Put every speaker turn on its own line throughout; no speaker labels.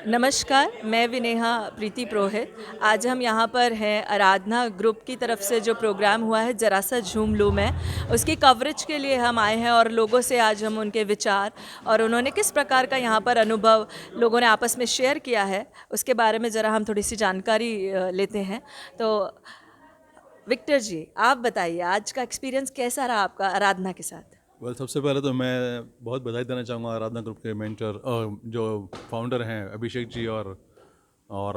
नमस्कार, मैं विनेहा प्रीति पुरोहित। आज हम यहाँ पर हैं आराधना ग्रुप की तरफ से जो प्रोग्राम हुआ है ज़रा सा झूम लूँ मैं, उसकी कवरेज के लिए हम आए हैं और लोगों से आज हम उनके विचार और उन्होंने किस प्रकार का यहाँ पर अनुभव लोगों ने आपस में शेयर किया है, उसके बारे में ज़रा हम थोड़ी-सी जानकारी लेते हैं। तो विक्टर जी, आप बताइए आज का एक्सपीरियंस कैसा रहा आपका आराधना के साथ?
सबसे पहले तो मैं बहुत बधाई देना चाहूँगा आराधना ग्रुप के मेंटर जो फाउंडर हैं अभिषेक जी और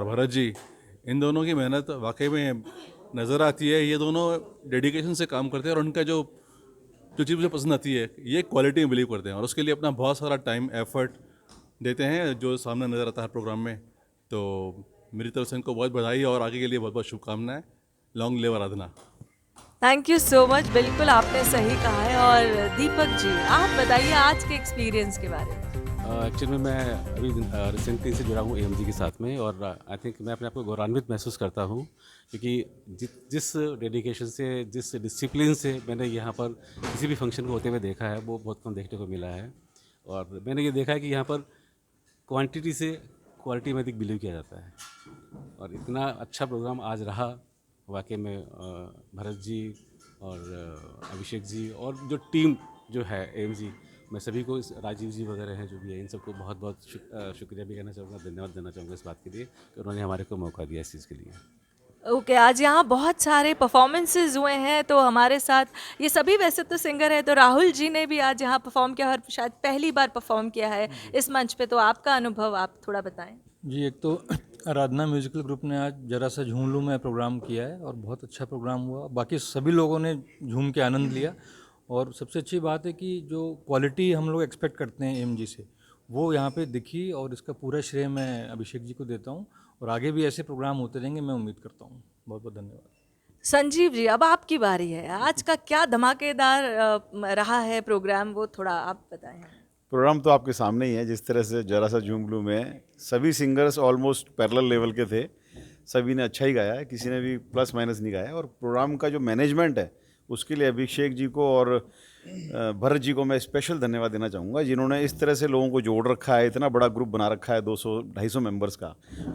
भरत जी। इन दोनों की मेहनत वाकई में नज़र आती है। ये दोनों डेडिकेशन से काम करते हैं और उनका जो जो चीज़ मुझे पसंद आती है ये क्वालिटी में बिलीव करते हैं और उसके लिए अपना बहुत सारा टाइम एफर्ट देते हैं जो सामने नज़र आता है प्रोग्राम में। तो मेरी तरफ से इनको बहुत बधाई और आगे के लिए बहुत बहुत शुभकामनाएं। Long live Aradhana.
Thank you so much. बिल्कुल आपने सही कहा है। और दीपक जी, आप बताइए आज के एक्सपीरियंस के बारे में।
एक्चुअली में मैं अभी रिसेंटली से जुड़ा हूँ एएमजी के साथ में और आई थिंक मैं अपने आप को गौरवान्वित महसूस करता हूँ क्योंकि जिस डेडिकेशन से जिस डिसिप्लिन से मैंने यहाँ पर किसी भी फंक्शन को होते हुए देखा है वो बहुत कम देखने को मिला है। और मैंने ये देखा है कि यहाँ पर क्वांटिटी से क्वालिटी में अधिक बिलीव किया जाता है और इतना अच्छा प्रोग्राम आज रहा। वाकई में भरत जी और अभिषेक जी और जो टीम जो है एएमजी, मैं सभी को राजीव जी वगैरह हैं जो भी है इन सबको बहुत बहुत शुक्रिया भी कहना चाहूँगा, धन्यवाद देना चाहूँगा इस बात के लिए कि उन्होंने हमारे को मौका दिया इस चीज़ के लिए।
ओके, आज यहाँ बहुत सारे परफॉर्मेंसेस हुए हैं तो हमारे साथ ये सभी वैसे तो सिंगर हैं, तो राहुल जी ने भी आज यहाँ परफॉर्म किया और शायद पहली बार परफॉर्म किया है इस मंच पे। तो आपका अनुभव आप थोड़ा बताएं।
जी, एक तो आराधना म्यूजिकल ग्रुप ने आज जरा सा झूम लूँ मैं प्रोग्राम किया है और बहुत अच्छा प्रोग्राम हुआ। बाकी सभी लोगों ने झूम के आनंद लिया और सबसे अच्छी बात है कि जो क्वालिटी हम लोग एक्सपेक्ट करते हैं एएमजी से वो यहाँ पे दिखी और इसका पूरा श्रेय मैं अभिषेक जी को देता हूँ और आगे भी ऐसे प्रोग्राम होते रहेंगे, मैं उम्मीद करता हूँ। बहुत बहुत धन्यवाद।
संजीव जी, अब आपकी बारी है। आज का क्या धमाकेदार रहा है प्रोग्राम, वो थोड़ा आप बताएं।
प्रोग्राम तो आपके सामने ही है। जिस तरह से जरा सा झूम लूँ में सभी सिंगर्स ऑलमोस्ट पैरेलल लेवल के थे, सभी ने अच्छा ही गाया है, किसी ने भी प्लस माइनस नहीं गाया। और प्रोग्राम का जो मैनेजमेंट है उसके लिए अभिषेक जी को और भरत जी को मैं स्पेशल धन्यवाद देना चाहूँगा, जिन्होंने इस तरह से लोगों को जोड़ रखा है, इतना बड़ा ग्रुप बना रखा है 200-250 मेंबर्स का।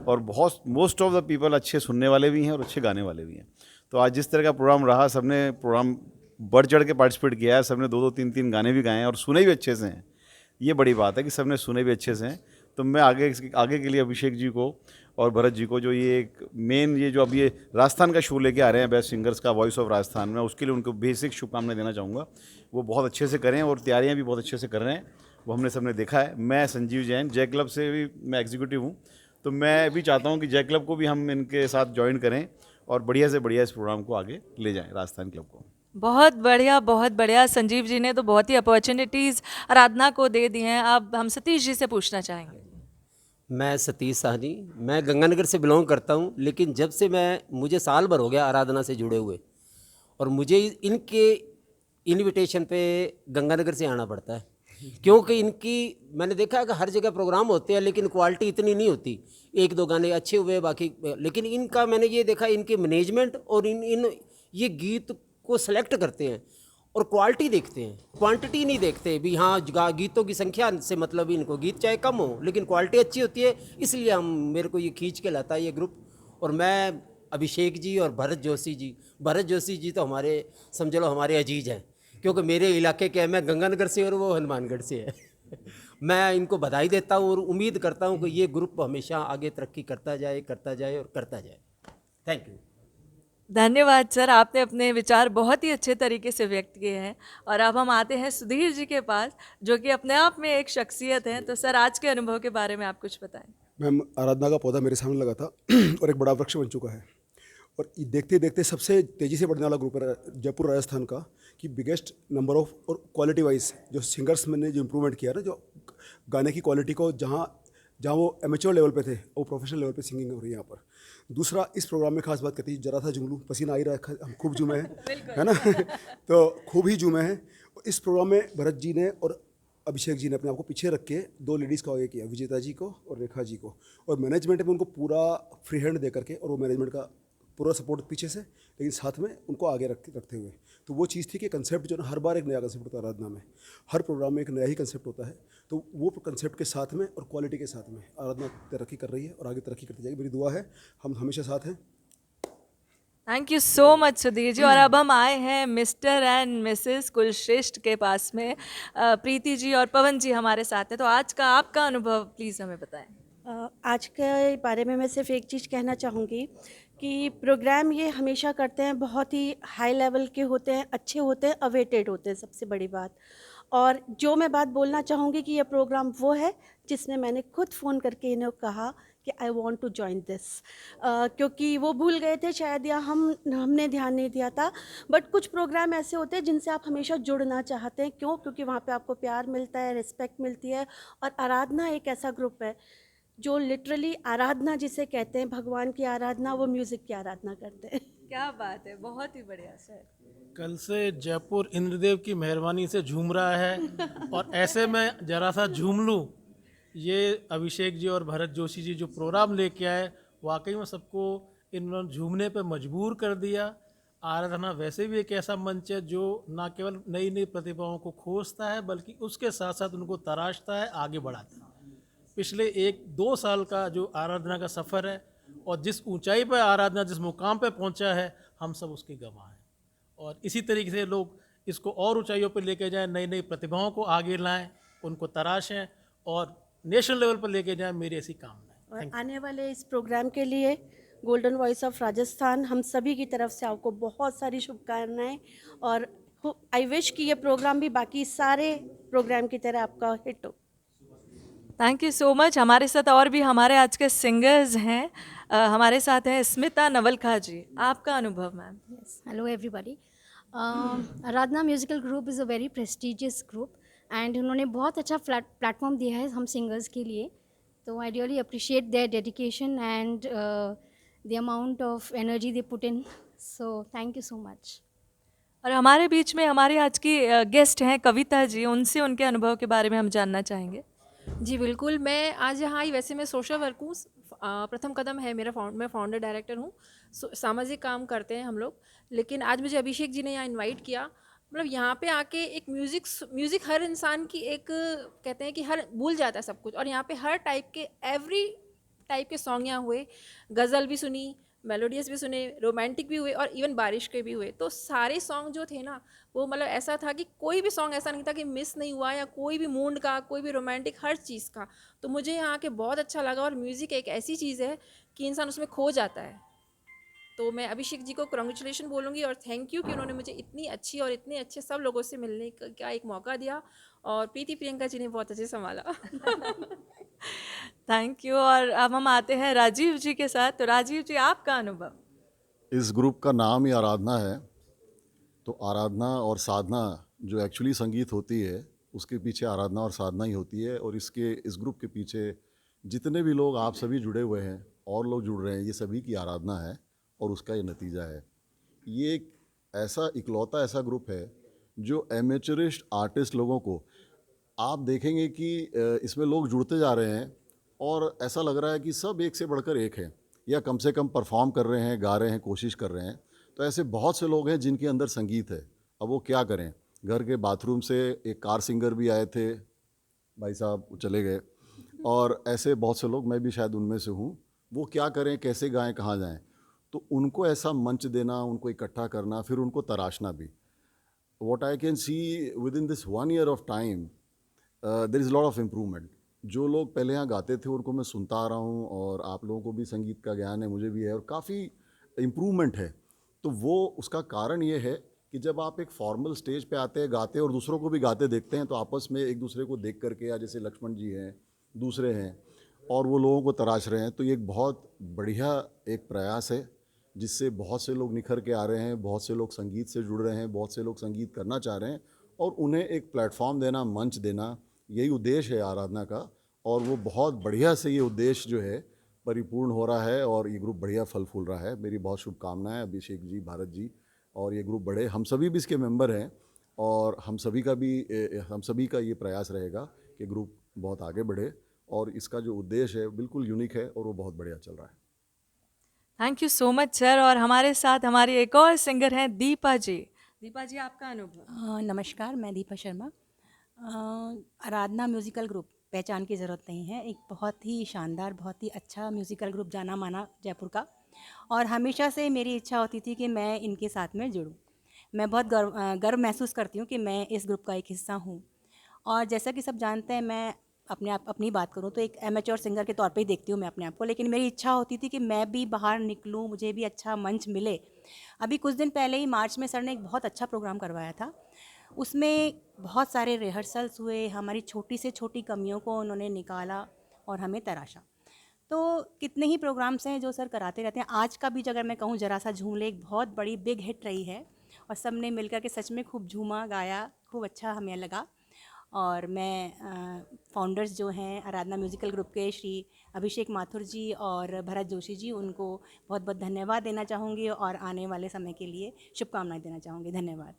और बहुत मोस्ट ऑफ द पीपल अच्छे सुनने वाले भी हैं और अच्छे गाने वाले भी हैं। तो आज जिस तरह का प्रोग्राम रहा, सबने प्रोग्राम बढ़ चढ़ के पार्टिसिपेट किया है, सबने 2-2 3-3 गाने भी गाए हैं और सुने भी अच्छे से हैं। ये बड़ी बात है कि सबने सुने भी अच्छे से हैं। तो मैं आगे के लिए अभिषेक जी को और भरत जी को जो ये एक मेन ये जो अब ये राजस्थान का शो लेके आ रहे हैं बेस्ट सिंगर्स का वॉइस ऑफ राजस्थान में, उसके लिए उनको बेसिक शुभकामनाएं देना चाहूँगा। वो बहुत अच्छे से करें और तैयारियाँ भी बहुत अच्छे से कर रहे हैं, वो हमने सबने देखा है। मैं संजीव जैन जय क्लब से भी मैं एग्जीक्यूटिव हूँ, तो मैं भी चाहता हूँ कि जय क्लब को भी हम इनके साथ ज्वाइन करें और बढ़िया से बढ़िया इस प्रोग्राम को आगे ले जाएँ, राजस्थान क्लब को।
बहुत बढ़िया, बहुत बढ़िया। संजीव जी ने तो बहुत ही अपॉर्चुनिटीज़ आराधना को दे दी हैं। अब हम सतीश जी से पूछना चाहेंगे।
मैं सतीश साहनी, मैं गंगानगर से बिलोंग करता हूं, लेकिन जब से मुझे साल भर हो गया आराधना से जुड़े हुए और मुझे इनके इनविटेशन पे गंगानगर से आना पड़ता है क्योंकि इनकी मैंने देखा है कि हर जगह प्रोग्राम होते हैं लेकिन क्वालिटी इतनी नहीं होती। एक दो गाने अच्छे हुए बाकी, लेकिन इनका मैंने ये देखा इनके मैनेजमेंट और इन ये गीत को सेलेक्ट करते हैं और क्वालिटी देखते हैं, क्वांटिटी नहीं देखते भी। हाँ, गीतों की संख्या से मतलब इनको गीत चाहे कम हो लेकिन क्वालिटी अच्छी होती है, इसलिए हम मेरे को ये खींच के लाता है ये ग्रुप। और मैं अभिषेक जी और भरत जोशी जी तो हमारे समझ लो हमारे अजीज हैं क्योंकि मेरे इलाके के हैं, मैं गंगानगर से और वो हनुमानगढ़ से है। मैं इनको बधाई देता हूँ और उम्मीद करता हूँ कि ये ग्रुप हमेशा आगे तरक्की करता जाए और करता जाए। Thank you.
धन्यवाद सर, आपने अपने विचार बहुत ही अच्छे तरीके से व्यक्त किए हैं। और अब हम आते हैं सुधीर जी के पास, जो कि अपने आप में एक शख्सियत हैं। तो सर, आज के अनुभव के बारे में आप कुछ बताएं।
मैम, आराधना का पौधा मेरे सामने लगा था और एक बड़ा वृक्ष बन चुका है और देखते देखते सबसे तेज़ी से बढ़ने वाला ग्रुप है जयपुर राजस्थान का, कि बिगेस्ट नंबर ऑफ और क्वालिटी वाइज जो सिंगर्स मैंने जो इम्प्रूवमेंट किया ना, जो गाने की क्वालिटी को जहाँ वो एमेच्योर लेवल पे थे वो प्रोफेशनल लेवल पे सिंगिंग हो रही है यहाँ पर। दूसरा, इस प्रोग्राम में खास बात कहती है जरा था जुमलू, पसीना आ ही रहा है, हम खूब झूमे हैं है ना तो खूब ही झूमे हैं। इस प्रोग्राम में भरत जी ने और अभिषेक जी ने अपने आप को पीछे रख के दो लेडीज़ को आगे किया, विजेता जी को और रेखा जी को, और मैनेजमेंट में उनको पूरा फ्री हैंड दे करके और वो मैनेजमेंट का पूरा सपोर्ट पीछे से, लेकिन साथ में उनको आगे रखते हुए। तो वो चीज़ थी कि कंसेप्ट जो ना, हर बार एक नया कंसेप्ट होता है आराधना में, हर प्रोग्राम में एक नया ही कंसेप्ट होता है। तो वो कंसेप्ट के साथ में और क्वालिटी के साथ में आराधना तरक्की कर रही है और आगे तरक्की करती जाएगी। मेरी दुआ है, हम हमेशा साथ हैं।
Thank you so much Sudhir ji. और अब हम आए हैं मिस्टर एंड मिसेस कुलश्रेष्ठ के पास में। प्रीति जी और पवन जी हमारे साथ हैं, तो आज का आपका अनुभव प्लीज़ हमें बताएं।
आज के बारे में मैं सिर्फ एक चीज़ कहना चाहूँगी कि प्रोग्राम ये हमेशा करते हैं, बहुत ही हाई लेवल के होते हैं, अच्छे होते हैं, अवेटेड होते हैं, सबसे बड़ी बात। और जो मैं बात बोलना चाहूँगी कि ये प्रोग्राम वो है जिसमें मैंने खुद फ़ोन करके इन्हें कहा कि I want to join this, क्योंकि वो भूल गए थे शायद, या हमने ध्यान नहीं दिया था। बट कुछ प्रोग्राम ऐसे होते हैं जिनसे आप हमेशा जुड़ना चाहते हैं। क्यों? क्योंकि वहाँ पे आपको प्यार मिलता है, रिस्पेक्ट मिलती है। और आराधना एक ऐसा ग्रुप है जो लिटरली आराधना जिसे कहते हैं, भगवान की आराधना, वो म्यूज़िक की आराधना करते हैं।
क्या बात है, बहुत ही बढ़िया सर।
कल से जयपुर इंद्रदेव की मेहरबानी से झूम रहा है, और ऐसे में जरा सा झूम लूँ। ये अभिषेक जी और भरत जोशी जी जो प्रोग्राम लेके आए, वाकई में सबको इन्होंने झूमने पे मजबूर कर दिया। आराधना वैसे भी एक ऐसा मंच है जो ना केवल नई नई प्रतिभाओं को खोजता है, बल्कि उसके साथ साथ उनको तराशता है, आगे बढ़ाता है। पिछले 1-2 साल का जो आराधना का सफ़र है, और जिस ऊंचाई पर आराधना जिस मुकाम पर पहुंचा है, हम सब उसके गवाह हैं। और इसी तरीके से लोग इसको और ऊंचाइयों पर लेके जाएं, नई नई प्रतिभाओं को आगे लाएं, उनको तराशें और नेशनल लेवल पर लेके जाएं, मेरी ऐसी कामना है।
और आने वाले इस प्रोग्राम के लिए गोल्डन वॉइस ऑफ राजस्थान हम सभी की तरफ से आपको बहुत सारी शुभकामनाएं, और आई विश कि ये प्रोग्राम भी बाकी सारे प्रोग्राम की तरह आपका हिट हो।
Thank you so much. हमारे साथ और भी हमारे आज के सिंगर्स हैं। हमारे साथ हैं स्मिता नवलखा जी। आपका अनुभव ma'am.
Yes, hello everybody. Aradhana musical group is a very prestigious group, and उन्होंने बहुत अच्छा प्लेटफॉर्म दिया है हम सिंगर्स के लिए। तो I really appreciate their dedication and the amount of energy they put in, so thank you so much.
और हमारे बीच में हमारी आज की गेस्ट हैं कविता जी, उनसे उनके अनुभव के बारे में हम जानना चाहेंगे।
जी बिल्कुल, मैं आज यहाँ आई। वैसे मैं सोशल वर्क हूँ, प्रथम कदम है मेरा, मैं फाउंडर डायरेक्टर हूँ। सामाजिक काम करते हैं हम लोग। लेकिन आज मुझे अभिषेक जी ने यहाँ इनवाइट किया। मतलब यहाँ पे आके एक म्यूज़िक हर इंसान की एक, कहते हैं कि हर भूल जाता है सब कुछ, और यहाँ पे हर टाइप के, एवरी टाइप के सॉन्ग यहाँ हुए। गज़ल भी सुनी, मेलोडियस भी सुने, रोमांटिक भी हुए, और इवन बारिश के भी हुए। तो सारे सॉन्ग जो थे ना, वो मतलब ऐसा था कि कोई भी सॉन्ग ऐसा नहीं था कि मिस नहीं हुआ, या कोई भी मूड का, कोई भी रोमांटिक, हर चीज़ का। तो मुझे यहाँ के बहुत अच्छा लगा। और म्यूज़िक एक ऐसी चीज़ है कि इंसान उसमें खो जाता है। तो मैं अभिषेक जी को कॉन्ग्रेचुलेशन बोलूँगी, और थैंक यू कि उन्होंने मुझे इतनी अच्छी और इतने अच्छे सब लोगों से मिलने का एक मौका दिया। और प्रीति प्रियंका जी ने बहुत अच्छे संभाला।
Thank you. और अब हम आते हैं राजीव जी के साथ। तो राजीव जी, आपका अनुभव।
इस ग्रुप का नाम ही आराधना है, तो आराधना और साधना जो एक्चुअली संगीत होती है, उसके पीछे आराधना और साधना ही होती है। और इस ग्रुप के पीछे जितने भी लोग, आप सभी जुड़े हुए हैं और लोग जुड़ रहे हैं, ये सभी की आराधना है और उसका ये नतीजा है। ये एक ऐसा इकलौता ऐसा ग्रुप है जो एमेचरिस्ट आर्टिस्ट लोगों को, आप देखेंगे कि इसमें लोग जुड़ते जा रहे हैं और ऐसा लग रहा है कि सब एक से बढ़कर एक है, या कम से कम परफॉर्म कर रहे हैं, गा रहे हैं, कोशिश कर रहे हैं। तो ऐसे बहुत से लोग हैं जिनके अंदर संगीत है। अब वो क्या करें, घर के बाथरूम से एक कार सिंगर भी आए थे, भाई साहब वो चले गए, और ऐसे बहुत से लोग, मैं भी शायद उनमें से हूँ। वो क्या करें, कैसे गाएं, कहाँ जाएं। तो उनको ऐसा मंच देना, उनको इकट्ठा करना, फिर उनको तराशना भी। What I can see within this 1 year of time, there is lot of improvement. जो लोग पहले यहाँ गाते थे उनको मैं सुनता आ रहा हूँ, और आप लोगों को भी संगीत का ज्ञान है, मुझे भी है, और काफ़ी इम्प्रूवमेंट है। तो वो उसका कारण ये है कि जब आप एक फॉर्मल स्टेज पे आते हैं, गाते हैं और दूसरों को भी गाते देखते हैं, तो आपस में एक दूसरे को देख करके, या जैसे लक्ष्मण जी हैं, दूसरे हैं, और वो लोगों को तराश रहे हैं, तो ये एक बहुत बढ़िया एक प्रयास है जिससे बहुत से लोग निखर के आ रहे हैं, बहुत से लोग संगीत से जुड़ रहे हैं, बहुत से लोग संगीत करना चाह रहे हैं, और उन्हें एक प्लेटफॉर्म देना, मंच देना, यही उद्देश्य है आराधना का। और वो बहुत बढ़िया से ये उद्देश्य जो है परिपूर्ण हो रहा है, और ये ग्रुप बढ़िया फल फूल रहा है। मेरी बहुत शुभकामनाएं अभिषेक जी, भारत जी, और ये ग्रुप बढ़े। हम सभी भी इसके मेंबर हैं, और हम सभी का ये प्रयास रहेगा कि ग्रुप बहुत आगे बढ़े, और इसका जो उद्देश्य है बिल्कुल यूनिक है, और वो बहुत बढ़िया चल रहा है।
Thank you so much sir. और हमारे साथ हमारी एक और सिंगर हैं दीपा जी। दीपा जी, आपका अनुभव।
नमस्कार, मैं दीपा शर्मा। आराधना म्यूज़िकल ग्रुप, पहचान की ज़रूरत नहीं है, एक बहुत ही शानदार, बहुत ही अच्छा म्यूज़िकल ग्रुप जाना माना जयपुर का, और हमेशा से मेरी इच्छा होती थी कि मैं इनके साथ में जुड़ूं। मैं बहुत गर्व महसूस करती हूं कि मैं इस ग्रुप का एक हिस्सा हूं। और जैसा कि सब जानते हैं, मैं अपनी बात करूं तो एक एमेच्योर सिंगर के तौर पे ही देखती हूं मैं अपने आप को, लेकिन मेरी इच्छा होती थी कि मैं भी बाहर निकलूं, मुझे भी अच्छा मंच मिले। अभी कुछ दिन पहले ही मार्च में सर ने एक बहुत अच्छा प्रोग्राम करवाया था। उसमें बहुत सारे रिहर्सल्स हुए, हमारी छोटी से छोटी कमियों को उन्होंने निकाला और हमें तराशा। तो कितने ही प्रोग्राम्स हैं जो सर कराते रहते हैं। आज का भी अगर मैं कहूँ, जरा सा झूम ले एक बहुत बड़ी बिग हिट रही है, और सब ने मिलकर के सच में खूब झूमा, गाया, खूब अच्छा हमें लगा। और मैं फाउंडर्स जो हैं आराधना म्यूज़िकल ग्रुप के, श्री अभिषेक माथुर जी और भरत जोशी जी, उनको बहुत बहुत धन्यवाद देना चाहूँगी और आने वाले समय के लिए शुभकामनाएं देना चाहूँगी। धन्यवाद।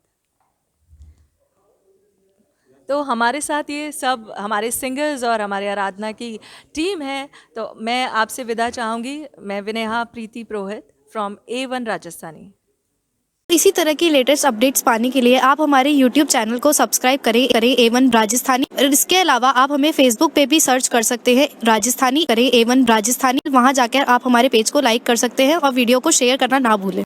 तो हमारे साथ ये सब हमारे सिंगर्स और हमारे आराधना की टीम है। तो मैं आपसे विदा चाहूँगी। मैं विनेहा प्रीति पुरोहित फ्रॉम A1 राजस्थानी।
इसी तरह की लेटेस्ट अपडेट्स पाने के लिए आप हमारे YouTube चैनल को सब्सक्राइब करें A1 राजस्थानी। और इसके अलावा आप हमें Facebook पे भी सर्च कर सकते हैं राजस्थानी, करें A1 राजस्थानी। वहां जाकर आप हमारे पेज को लाइक कर सकते हैं और वीडियो को शेयर करना ना भूलें।